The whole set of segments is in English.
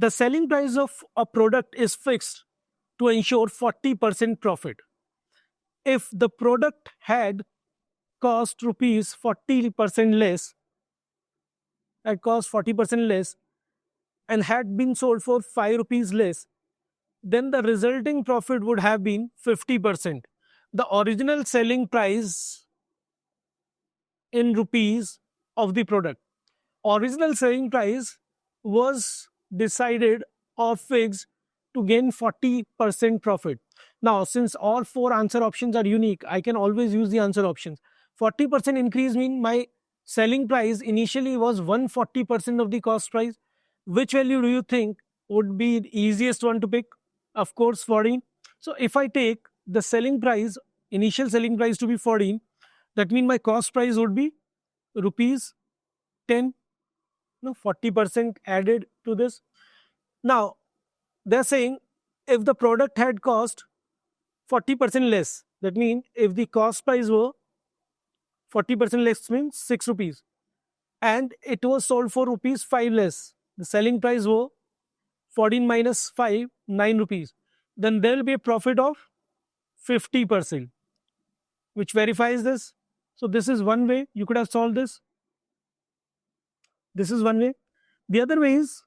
The selling price of a product is fixed to ensure 40% profit. If the product had cost rupees 40% less, and had been sold for 5 rupees less, then the resulting profit would have been 50%. The original selling price in rupees of the product. Original selling price was decided or fixed to gain 40% profit. Now, since all 4 answer options are unique, I can always use the answer options. 40% increase means my selling price initially was 140% of the cost price. Which value do you think would be the easiest one to pick? Of course, 14. So, if I take the selling price, initial selling price to be 14, that means my cost price would be rupees 10. No, 40% added to this. Now, they're saying if the product had cost 40% less, that means if the cost price were 40% less means 6 rupees and it was sold for rupees 5 less, the selling price were 14 minus 5, 9 rupees, then there will be a profit of 50%, which verifies this. So, this is one way you could have solved this. This is one way. The other way is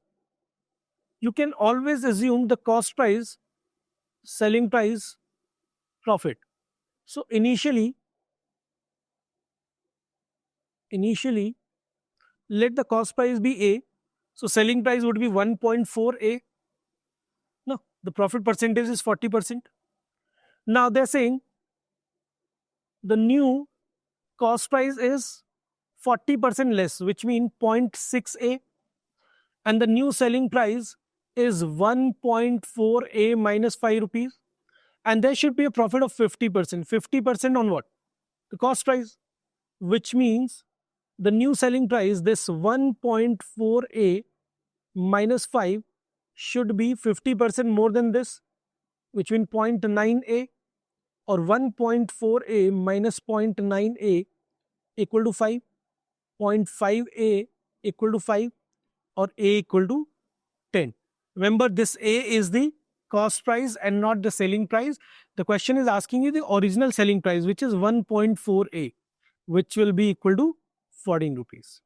you can always assume the cost price, selling price, profit. So, initially let the cost price be A. So, selling price would be 1.4 A. No, the profit percentage is 40%. Now, they are saying the new cost price is 40% less, which means 0.6 A, and the new selling price is 1.4 A minus 5 rupees, and there should be a profit of 50%. 50% on what? The cost price, which means the new selling price, this 1.4 A minus 5 should be 50% more than this, which means 0.9 A, or 1.4 A minus 0.9 A equal to 5, 0.5 A equal to 5, or A equal to 10. Remember, this A is the cost price and not the selling price. The question is asking you the original selling price, which is 1.4 A, which will be equal to 14 rupees.